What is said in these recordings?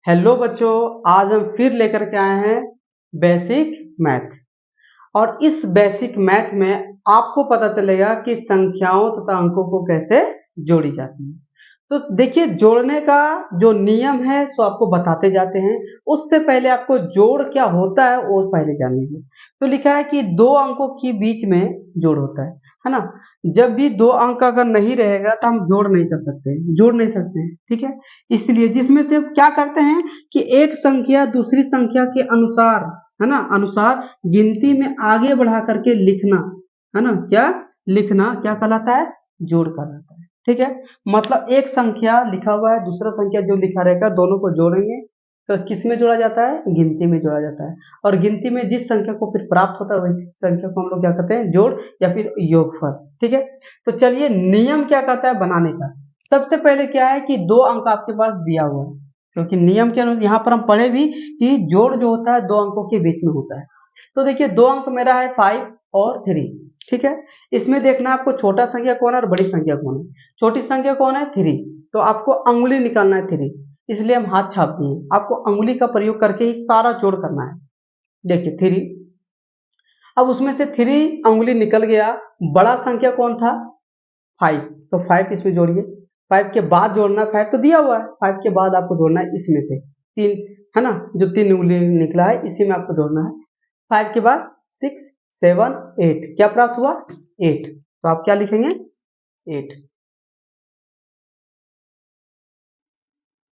Hello बच्चों, आज हम फिर लेकर के आए हैं बेसिक मैथ। और इस बेसिक मैथ में आपको पता चलेगा कि संख्याओं तथा अंकों को कैसे जोड़ी जाती है। तो देखिए, जोड़ने का जो नियम है सो आपको बताते जाते हैं। उससे पहले आपको जोड़ क्या होता है वो पहले जानेंगे। तो लिखा है कि दो अंकों के बीच में जोड़ होता है ना। जब भी दो अंक अगर नहीं रहेगा तो हम जोड़ नहीं कर सकते, जोड़ नहीं सकते हैं, ठीक है। इसलिए जिसमें से क्या करते हैं कि एक संख्या दूसरी संख्या के अनुसार, है ना, अनुसार गिनती में आगे बढ़ा करके लिखना, है ना, क्या लिखना क्या कहलाता है, जोड़ कहलाता है, ठीक है। मतलब एक संख्या लिखा हुआ है, दूसरा संख्या जो लिखा रहेगा दोनों को जोड़ेंगे तो किस में जोड़ा जाता है, गिनती में जोड़ा जाता है। और गिनती में जिस संख्या को फिर प्राप्त होता है वही संख्या को हम लोग क्या कहते हैं, जोड़ या फिर योगफल, ठीक है। तो चलिए, नियम क्या कहता है बनाने का। सबसे पहले क्या है कि दो अंक आपके पास दिया हुआ है, क्योंकि नियम के अनुसार यहाँ पर हम पढ़े भी कि जोड़ जो होता है दो अंकों के बीच में होता है। तो देखिए, दो अंक मेरा है 5 और 3, ठीक है। इसमें देखना आपको छोटा संख्या कौन है और बड़ी संख्या कौन है। छोटी संख्या कौन है, 3। तो आपको अंगुली निकालना है 3, इसलिए हम हाथ छाप दिए। आपको अंगुली का प्रयोग करके ही सारा जोड़ करना है। देखिए 3, अब उसमें से 3 अंगुली निकल गया। बड़ा संख्या कौन था, 5, तो 5 इसमें जोड़िए। 5 के बाद जोड़ना, 5 तो दिया हुआ है, 5 के बाद आपको जोड़ना है इसमें से 3, है ना, जो 3 उंगली निकला है इसी में आपको जोड़ना है। 5 के बाद 6 7 8, क्या प्राप्त हुआ, 8। तो आप क्या लिखेंगे, 8,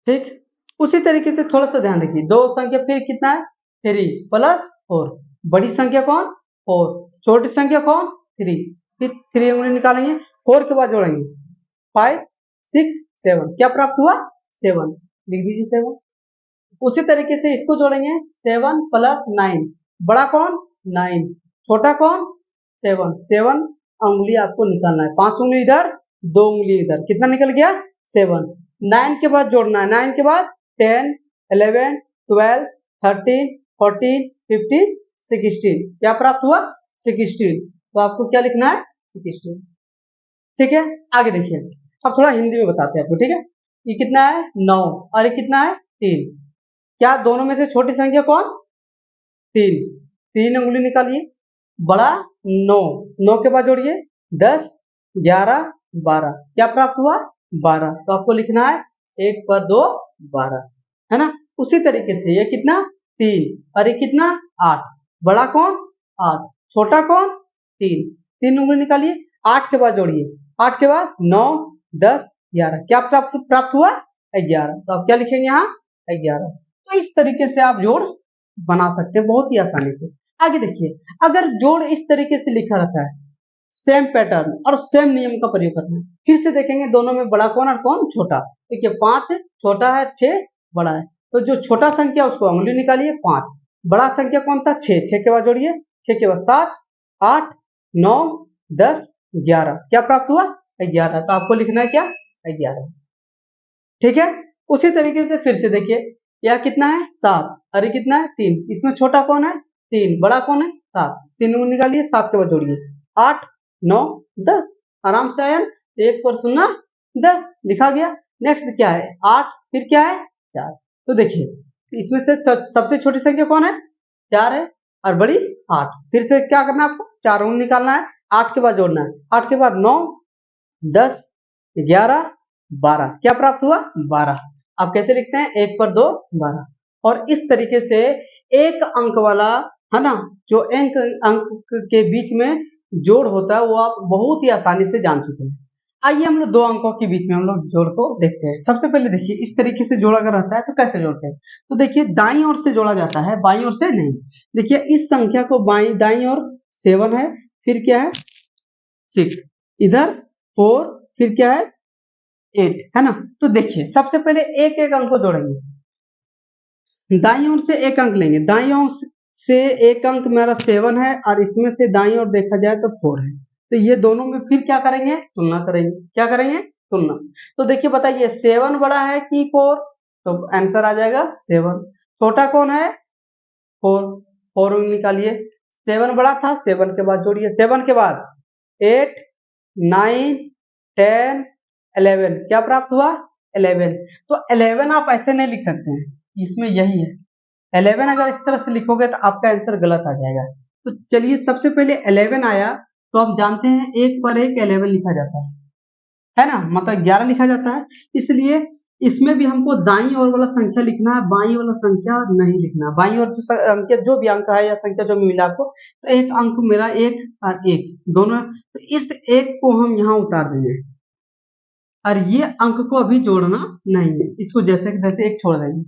ठीक। उसी तरीके से थोड़ा सा ध्यान रखिए, दो संख्या फिर कितना है, 3 प्लस 4। बड़ी संख्या कौन, 4। छोटी संख्या कौन, 3। फिर 3 उंगली निकालेंगे, 4 के बाद जोड़ेंगे 5 6 7, क्या प्राप्त हुआ, 7। लिख दीजिए 7। उसी तरीके से इसको जोड़ेंगे 7 प्लस 9। बड़ा कौन, 9। छोटा कौन, 7। 7 उंगली आपको निकालना है, 5 उंगली इधर 2 उंगली इधर, कितना निकल गया, 7। 9 के बाद जोड़ना है, 9 के बाद 10 11 12 13 14 15 16, क्या प्राप्त हुआ, 16। तो आपको क्या लिखना है, 16, ठीक है। आगे देखिए, अब थोड़ा हिंदी में बताते हैं आपको, ठीक है। ये कितना है, 9, और ये कितना है, 3। क्या दोनों में से छोटी संख्या कौन, 3। 3 उंगली निकालिए, बड़ा 9। 9 के बाद जोड़िए 10 11 12, क्या प्राप्त हुआ, 12। तो आपको लिखना है 1 पर 2 12, है ना। उसी तरीके से ये कितना, 3, और ये कितना, 8। बड़ा कौन, 8। छोटा कौन, 3। 3 उंगली निकालिए, 8 के बाद जोड़िए, 8 के बाद 9 10 11, क्या प्राप्त प्राप्त हुआ, 11। तो आप क्या लिखेंगे यहाँ, 11। तो इस तरीके से आप जोड़ बना सकते हैं बहुत ही आसानी से। आगे देखिए, अगर जोड़ इस तरीके से लिखा रहता है, सेम पैटर्न और सेम नियम का प्रयोग करना है। फिर से देखेंगे दोनों में बड़ा कौन और कौन, छोटा। देखिए 5 छोटा है, 6 बड़ा है। तो जो छोटा संख्या उसको उंगली निकालिए 5। बड़ा संख्या कौन था, 6। 6 के बाद जोड़िए, 6 के बाद 7 8 9 10 11, क्या प्राप्त हुआ, 11। तो आपको लिखना है क्या, 11, ठीक है। उसी तरीके से फिर से देखिए, यह कितना है, 7, अरे कितना है, 3। इसमें छोटा कौन है, 3। बड़ा कौन है, 7। 3 निकालिए, 7 के बाद जोड़िए, 8 9 10, आराम से आया, 1 पर 0 10 लिखा गया। नेक्स्ट क्या है, 8, फिर क्या है, 4। तो देखिए इसमें से सबसे छोटी संख्या कौन है, 4 है, और बड़ी 8। फिर से क्या करना है आपको, 4 निकालना है, 8 के बाद जोड़ना है, 8 के बाद 9 10 11 12, क्या प्राप्त हुआ, 12। आप कैसे लिखते हैं, 1 पर 2 12। और इस तरीके से एक अंक वाला, है ना, जो अंक के बीच में जोड़ होता है वो आप बहुत ही आसानी से जान चुके हैं। आइए हम लोग दो अंकों के बीच में हम लोग जोड़ को देखते हैं। सबसे पहले देखिए, इस तरीके से जोड़ा अगर रहता है तो कैसे जोड़ते हैं। तो देखिए, दाईं ओर से जोड़ा जाता है, बाईं ओर से नहीं। देखिए इस संख्या को दाईं ओर 7 है, फिर क्या है 6, इधर 4, फिर क्या है 8, है ना। तो देखिए सबसे पहले एक एक अंक को जोड़ेंगे, दाईं ओर से एक अंक लेंगे, दाईं ओर से एक अंक मेरा 7 है और इसमें से दाईं ओर देखा जाए तो 4 है। तो ये दोनों में फिर क्या करेंगे, तुलना करेंगे, क्या करेंगे, तुलना। तो देखिए बताइए 7 बड़ा है कि 4, तो आंसर आ जाएगा 7। छोटा कौन है, 4। 4 निकालिए, 7 बड़ा था, 7 के बाद जोड़िए, 7 के बाद 8 9 10 11, क्या प्राप्त हुआ, 11। तो 11 आप ऐसे नहीं लिख सकते हैं, इसमें यही है 11। अगर इस तरह से लिखोगे तो आपका आंसर गलत आ जाएगा। तो चलिए सबसे पहले 11 आया, तो आप जानते हैं एक पर एक 11 लिखा जाता है ना, मतलब 11 लिखा जाता है। इसलिए इसमें भी हमको दाईं ओर वाला संख्या लिखना है, बाईं वाला संख्या नहीं लिखना। बाईं ओर अंक जो भी अंक है या संख्या जो मिला आपको, तो एक अंक मेरा एक और एक दोनों, तो इस एक को हम यहाँ उतार देंगे और ये अंक को अभी जोड़ना नहीं है, इसको जैसे जैसे एक छोड़ देंगे।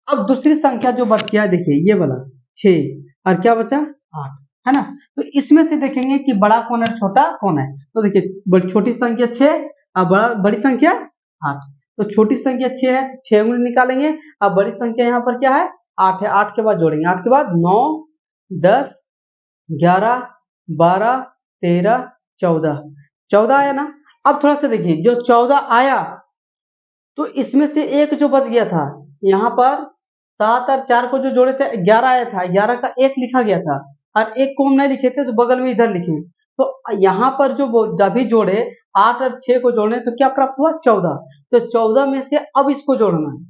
अब दूसरी संख्या जो बच गया देखिए ये वाला 6 और क्या बचा 8, है ना। तो इसमें से देखेंगे कि बड़ा कौन है छोटा कौन है। तो देखिए छोटी संख्या 6 और बड़ी संख्या 8। तो छोटी संख्या 6 है, 6 उंगली निकालेंगे। अब बड़ी संख्या यहाँ पर क्या है 8 है, 8 के बाद जोड़ेंगे, 8 के बाद 9 10 11 12 13 14, 14 आया ना। अब थोड़ा सा देखिए जो 14 आया तो इसमें से एक जो बच गया था यहाँ पर 7 और 4 को जो जोड़े थे 11 आया था, 11 का एक लिखा गया था और एक को हम नहीं लिखे थे तो बगल में इधर लिखे। तो यहाँ पर जो अभी जोड़े 8 और 6 को जोड़ने तो क्या प्राप्त हुआ 14। तो 14 में से अब इसको जोड़ना है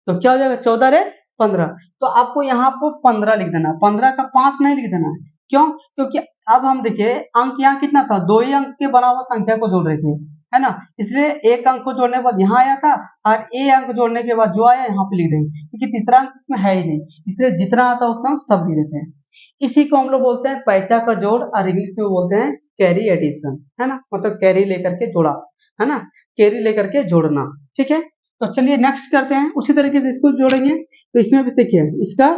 तो क्या हो जाएगा 14 रे 15। तो आपको यहाँ पर 15 लिख देना, 15 का 5 नहीं लिख देना है। क्यों? क्योंकि अब हम देखिए अंक यहाँ कितना था, 2 ही अंक के बना हुआ संख्या को जोड़ रहे थे, है ना। इसलिए एक अंक को जोड़ने के बाद यहाँ आया था और ए अंक जोड़ने के बाद जो आया यहाँ पे लिख देंगे, क्योंकि तीसरा अंक इसमें है ही नहीं, इसलिए जितना आता है उतना हम सब लिख देते हैं। इसी को हम लोग बोलते हैं पैसा का जोड़ और इंग्लिश में बोलते हैं कैरी एडिशन, है ना, मतलब कैरी लेकर के जोड़ा, है ना, कैरी लेकर के जोड़ना। ठीक है, तो चलिए नेक्स्ट करते हैं, उसी तरीके से इसको जोड़ेंगे। तो इसमें भी देखिए इसका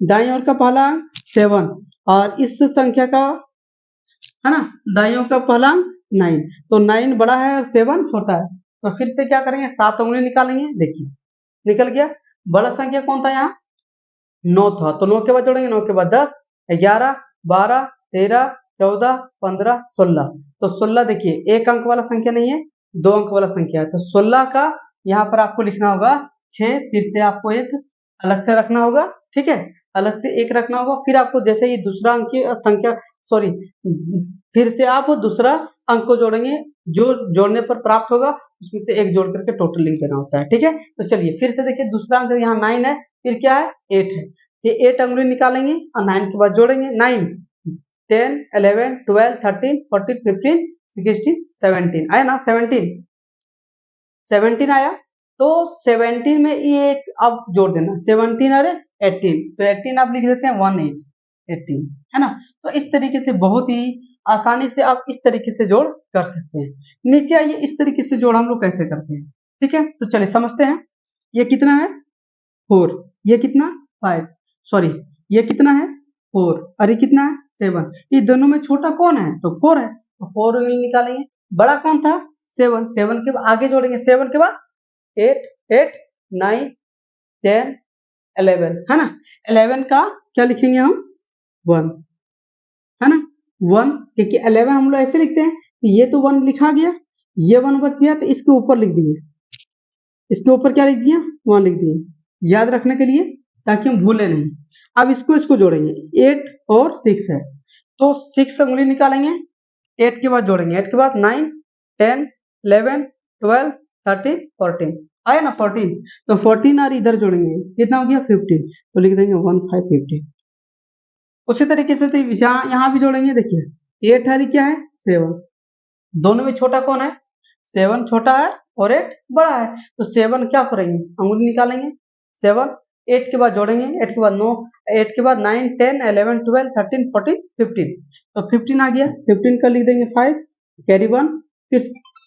दाईं ओर का पहला अंक 7 और इस संख्या का, है ना, दाईं ओर का पहला अंक 9। तो 9 बड़ा है और 7 छोटा है। तो फिर से क्या करेंगे 7 उंगली निकालेंगे, देखिए निकल गया। बड़ा संख्या कौन था यहाँ 9 था, तो 9 के बाद जोड़ेंगे, 9 के बाद 10 11 12 13 14 15 16। तो 16 देखिए एक अंक वाला संख्या नहीं है, 2 अंक वाला संख्या है। तो 16 का यहाँ पर आपको लिखना होगा 6, फिर से आपको एक अलग से रखना होगा, ठीक है, अलग से एक रखना होगा। फिर आपको जैसे ही दूसरा अंक की संख्या सॉरी फिर से आप दूसरा अंक को जोड़ेंगे, जो जोड़ने पर प्राप्त होगा उसमें से एक जोड़ करके टोटल लिख देना होता है। ठीक है, तो चलिए फिर से देखिए दूसरा अंक यहाँ 9 है, फिर क्या है 8 है। ये 8 अंगुली निकालेंगे और 9 के बाद जोड़ेंगे, 9 10 11 12 13 14 15 16 17 आया ना, 17 आया। तो 17 में ये एक अब जोड़ देना, 17 अरे 18, तो 18 आप लिख देते हैं 18, है ना। तो इस तरीके से बहुत ही आसानी से आप इस तरीके से जोड़ कर सकते हैं। नीचे आइए, इस तरीके से जोड़ हम लोग कैसे करते हैं, ठीक है। तो चलिए समझते हैं। ये कितना है 4, ये कितना 5, सॉरी ये कितना है 4 और ये कितना है 7। ये दोनों में छोटा कौन है तो 4 है, तो 4 निकालेंगे। बड़ा कौन था 7, 7 के आगे जोड़ेंगे, 7 के बाद 8 8 9 10 11, है ना। 11 का क्या लिखेंगे हम 1, है ना 1, क्योंकि 11 हम लोग ऐसे लिखते हैं, ये तो 1 लिखा गया, ये 1 बच गया तो इसके ऊपर लिख दिए, इसके ऊपर क्या लिख दिया 1 लिख दिए, याद रखने के लिए ताकि हम भूले नहीं। अब इसको जोड़ेंगे, 8 और 6 है, तो 6 उंगली निकालेंगे, 8 के बाद जोड़ेंगे, 8 के बाद 9 10 11 12 13 14 आया ना 14। तो 14 और इधर जोड़ेंगे कितना हो गया 15, तो लिख देंगे 1 5 15। उसी तरीके से यहाँ भी जोड़ेंगे, देखिए 8 हरी क्या है 7, दोनों में छोटा कौन है 7 छोटा है और 8 बड़ा है। तो 7 क्या करेंगे अंगुली निकालेंगे, 7 8 के बाद जोड़ेंगे, 8 के बाद 9 8 के बाद 9 10 11 12 13 14 15। तो 15 आ गया, 15 का लिख देंगे 5 कैरी 1, फिर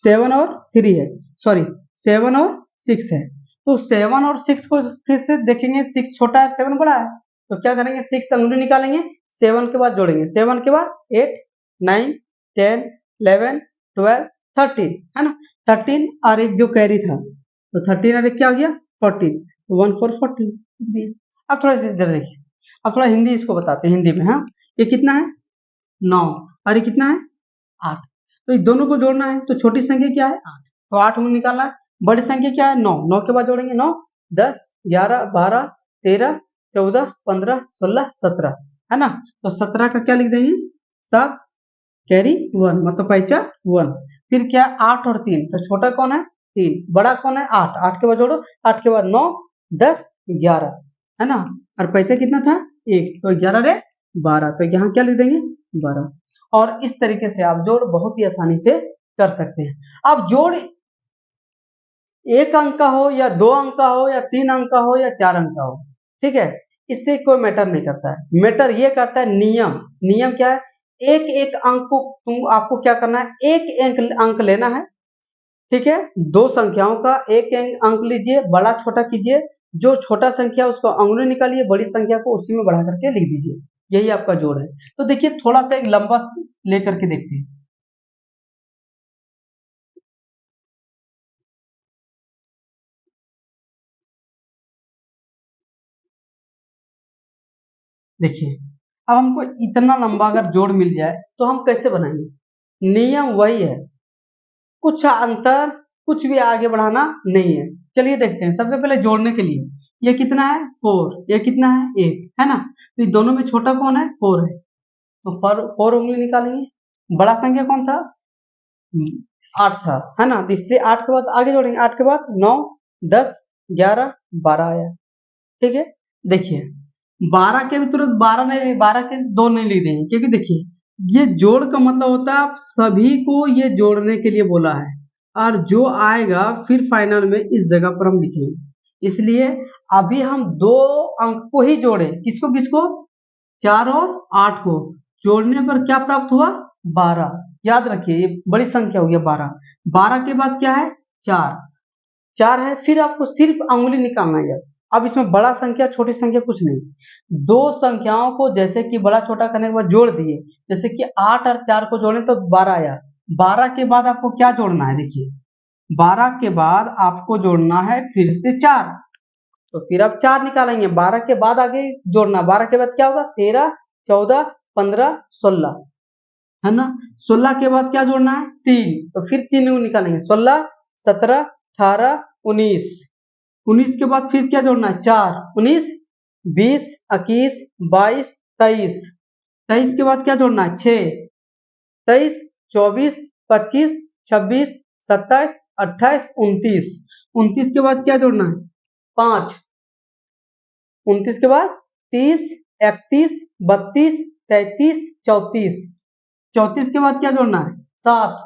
7 और 3 है, सॉरी 7 और 6 है। तो 7 और 6 को फिर से देखेंगे, 6 छोटा है 7 बड़ा है, तो क्या करेंगे 6 अंगुली निकालेंगे, 7 के बाद जोड़ेंगे, 7 के बाद 8 9 10 11 12 13, है ना 13 और एक जो कैरी था, तो 13 और एक क्या हो गया 14, 1 4 14। अब थोड़ा सा इधर देखिए, अब थोड़ा हिंदी इसको बताते हैं, हिंदी में। हाँ, ये कितना है 9 और ये कितना है 8, तो ये दोनों को जोड़ना है। तो छोटी संख्या क्या है 8, तो 8 उंगली निकालना है। बड़ी संख्या क्या है 9, 9 के बाद जोड़ेंगे 9 10 11 12 13 14 15 16 17, है ना। तो 17 का क्या लिख देंगे 7 कैरी 1, मतलब पैसा 1। फिर क्या 8 और 3, तो छोटा कौन है 3, बड़ा कौन है 8, 8 के बाद जोड़ो, 8 के बाद 9 10 11, है ना, और पैसा कितना था 1, तो 11 रे 12, तो यहाँ क्या लिख देंगे 12। और इस तरीके से आप जोड़ बहुत ही आसानी से कर सकते हैं। अब जोड़ 1 अंक का हो या 2 अंक का हो या 3 अंक का हो या 4 अंक का हो, ठीक है, इससे कोई मैटर नहीं करता है। मैटर ये करता है नियम। नियम क्या है, एक एक अंक को आपको क्या करना है, एक अंक लेना है, ठीक है। दो संख्याओं का एक अंक लीजिए, बड़ा छोटा कीजिए, जो छोटा संख्या उसको अंगुली निकालिए, बड़ी संख्या को उसी में बढ़ा करके लिख दीजिए, यही आपका जोड़ है। तो देखिए थोड़ा सा एक लंबा लेकर के देखते हैं। देखिए अब हमको इतना लंबा अगर जोड़ मिल जाए तो हम कैसे बनाएंगे, नियम वही है, कुछ अंतर, कुछ भी आगे बढ़ाना नहीं है। चलिए देखते हैं। सबसे पहले जोड़ने के लिए ये कितना है 4, ये कितना है 8, है ना, तो ये दोनों में छोटा कौन है 4 है, तो 4 उंगली निकालेंगे। बड़ा संख्या कौन था 8 था, है ना, तो इसलिए 8 के बाद आगे जोड़ेंगे, 8 के बाद 9, 10, 11, 12 आया, ठीक है। देखिए 12 के भी तुरंत 12 नहीं, 12 के 2 नहीं लिख देंगे, क्योंकि देखिए ये जोड़ का मतलब होता है आप सभी को ये जोड़ने के लिए बोला है, और जो आएगा फिर फाइनल में इस जगह पर हम लिखेंगे। इसलिए अभी हम 2 अंक को ही जोड़े, किसको किसको, 4 और 8 को जोड़ने पर क्या प्राप्त हुआ 12। याद रखिए ये बड़ी संख्या हो गया 12। 12 के बाद क्या है 4, 4 है, फिर आपको सिर्फ अंगुली निकालना है। अब इसमें बड़ा संख्या छोटी संख्या कुछ नहीं, दो संख्याओं को जैसे कि बड़ा छोटा करने के बाद जोड़ दिए, जैसे कि 8 और 4 को जोड़े तो 12 आया। 12 के बाद आपको क्या जोड़ना है, देखिए 12 के बाद आपको जोड़ना है फिर से 4, तो फिर आप 4 निकालेंगे। 12 के बाद आगे जोड़ना, 12 के बाद क्या होगा 13, 14, 15, 16, है ना। 16 के बाद क्या जोड़ना है 3, तो फिर 3 निकालेंगे, 16, 17, 18, 19, 19 के बाद फिर क्या जोड़ना है 4, 19, 20, 21, 22, 23, 23 के बाद क्या जोड़ना है 6, 23, 24, 25, 26, 27, 28, 29, 29 के बाद क्या जोड़ना है 5, 29 के बाद 30, 31, 32, 33, 34, 34 के बाद क्या जोड़ना है 7,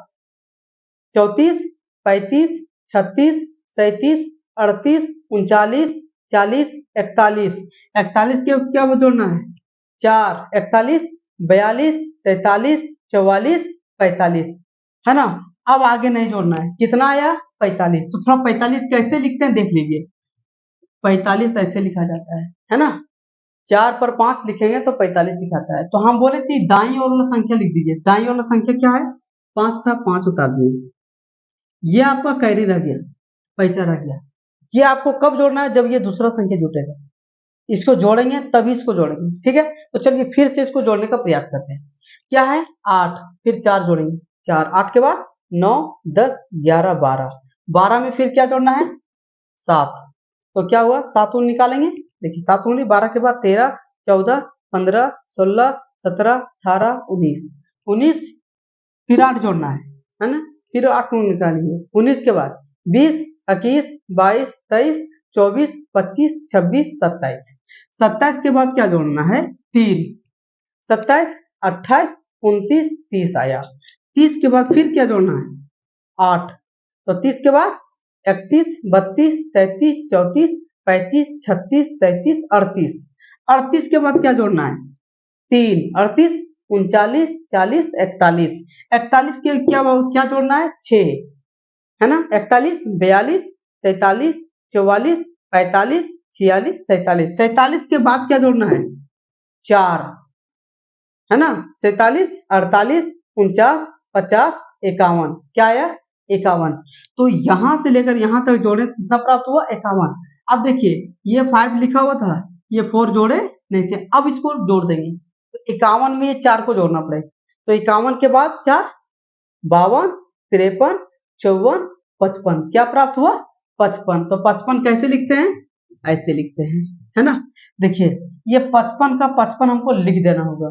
34, 35, 36, 37, 38, 39, 40, 41, 41 के क्या जोड़ना है 4, 41, 42, 43, 44, 45, है ना। अब आगे नहीं जोड़ना है, कितना आया 45, तो थोड़ा 45 कैसे लिखते हैं देख लीजिए। 45 ऐसे लिखा जाता है ना, 4 पर 5 लिखेंगे तो 45 दिखाता है। तो हम बोले कि दाईं ओर वाला संख्या लिख दीजिए। दाईं वाला संख्या क्या है 5 था, 5 उतार दिए, ये आपका कैरी रह गया, पैसा रह गया। ये आपको कब जोड़ना है, जब ये दूसरा संख्या जुटेगा, इसको जोड़ेंगे तभी इसको जोड़ेंगे, ठीक है। तो चलिए फिर से इसको जोड़ने का प्रयास करते हैं। क्या है 8, फिर 4 जोड़ेंगे, 4, 8 के बाद 9, 10, 11, 12, 12 में फिर क्या जोड़ना है 7, तो क्या हुआ 7 उंगली निकालेंगे। देखिए 7 उंगली, 12 के बाद 13, 14, 15, 16, 17, 18, 19, 19 फिर 8 जोड़ना है ना, फिर 8 उंगली निकालेंगे। 19 के बाद 20, 21, 22, 23, 24, 25, 26, 27, 27 के बाद क्या जोड़ना है 3, 27, 28, 29, 30 आया। 30 के बाद फिर क्या जोड़ना है 8, तो 30 के बाद 31, 32, 33, 34, 35, 36, 37, 38, 38 के बाद क्या जोड़ना है 3, 38, 39, 40, 41, 41 के क्या क्या जोड़ना है 6, है ना, 41, 42, 43, 44, 45, 46, 47, 47 के बाद क्या जोड़ना है 4, है ना, 47, 48, 49, 50, 51, क्या आया 51। तो यहां से लेकर यहां तक जोड़े कितना प्राप्त हुआ 51। अब देखिए ये 5 लिखा हुआ था, ये 4 जोड़े नहीं थे, अब इसको जोड़ देंगे, तो 51 में ये 4 को जोड़ना पड़ेगा, तो 51 के बाद 4, 52, 53, 54, 55, क्या प्राप्त हुआ 55। तो 55 कैसे लिखते हैं, ऐसे लिखते हैं, है ना। देखिए ये 55 का 55 हमको लिख देना होगा,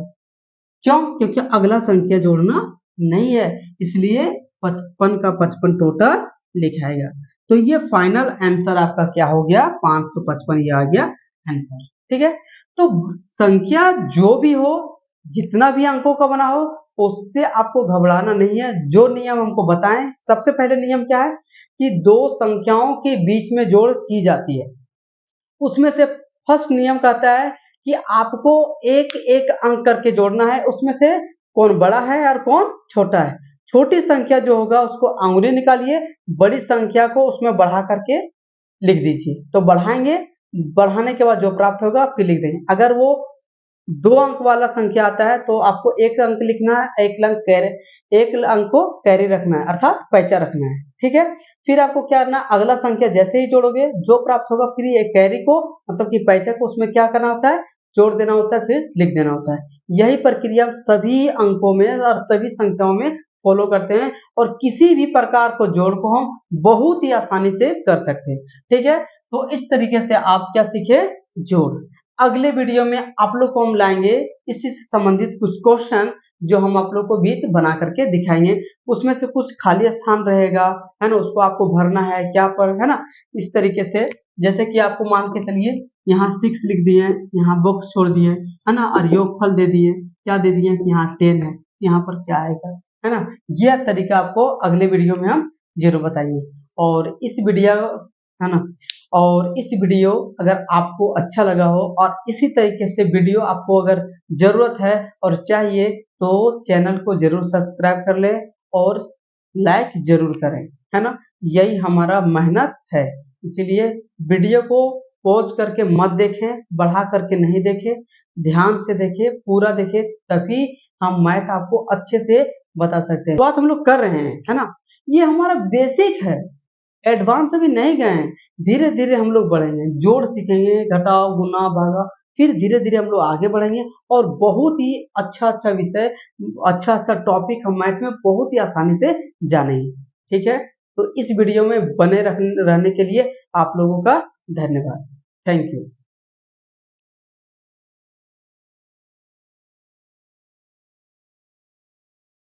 क्यों, क्योंकि अगला संख्या जोड़ना नहीं है, इसलिए 55 का 55 टोटल लिखाएगा। तो ये फाइनल आंसर आपका क्या हो गया, 555 ये आ गया आंसर। ठीक है, तो संख्या जो भी हो, जितना भी अंकों का बना हो, उससे आपको घबराना नहीं है। जो नियम हमको बताएं, सबसे पहले नियम क्या है कि दो संख्याओं के बीच में जोड़ की जाती है। उसमें से फर्स्ट नियम कहता है कि आपको एक एक अंक करके जोड़ना है, उसमें से कौन बड़ा है और कौन छोटा है। छोटी संख्या जो होगा उसको अंगुली निकालिए, बड़ी संख्या को उसमें बढ़ा करके लिख दीजिए। तो बढ़ाएंगे, बढ़ाने के बाद जो प्राप्त होगा फिर लिख देंगे। अगर वो 2 अंक वाला संख्या आता है तो आपको 1 अंक लिखना है, 1 अंक को कैरी रखना है, अर्थात पैचा रखना है। ठीक है, फिर आपको क्या करना, अगला संख्या जैसे ही जोड़ोगे जो प्राप्त होगा, फिर ये कैरी को मतलब कि पैचा को उसमें क्या करना होता है, जोड़ देना होता है, फिर लिख देना होता है। यही प्रक्रिया सभी अंकों में और सभी संख्याओं में फॉलो करते हैं, और किसी भी प्रकार को जोड़ को हम बहुत ही आसानी से कर सकते हैं। ठीक है, तो इस तरीके से आप क्या सीखे, जोड़। अगले वीडियो में आप लोग को हम लाएंगे इसी से संबंधित कुछ क्वेश्चन जो हम आप लोग को बीच बना करके दिखाएंगे। उसमें से कुछ खाली स्थान रहेगा, है ना, उसको आपको भरना है क्या पर, है ना। इस तरीके से जैसे कि आपको मान के चलिए यहाँ 6 लिख दिए, यहाँ बॉक्स छोड़ दिए, है ना, और योगफल दे दिए, क्या दे दिए कि यहाँ 10 है, यहाँ पर क्या आएगा, है ना। यह तरीका आपको अगले वीडियो में हम जरूर बताएंगे। और इस वीडियो, है ना, और इस वीडियो अगर आपको अच्छा लगा हो और इसी तरीके से वीडियो आपको अगर जरूरत है और चाहिए तो चैनल को जरूर सब्सक्राइब कर लें और लाइक जरूर करें, है ना। यही हमारा मेहनत है, इसीलिए वीडियो को पॉज करके मत देखें, बढ़ा करके नहीं देखें, ध्यान से देखें, पूरा देखें, तभी हम मैथ आपको अच्छे से बता सकते हैं। बात हम लोग कर रहे हैं, है ना, ये हमारा बेसिक है, एडवांस अभी नहीं गए हैं। धीरे धीरे हम लोग बढ़ेंगे, जोड़ सीखेंगे, घटाव, गुना, भागा, फिर धीरे धीरे हम लोग आगे बढ़ेंगे और बहुत ही अच्छा अच्छा विषय, अच्छा अच्छा टॉपिक हम मैथ में बहुत ही आसानी से जानेंगे। ठीक है, तो इस वीडियो में बने रहने के लिए आप लोगों का धन्यवाद। Thank you.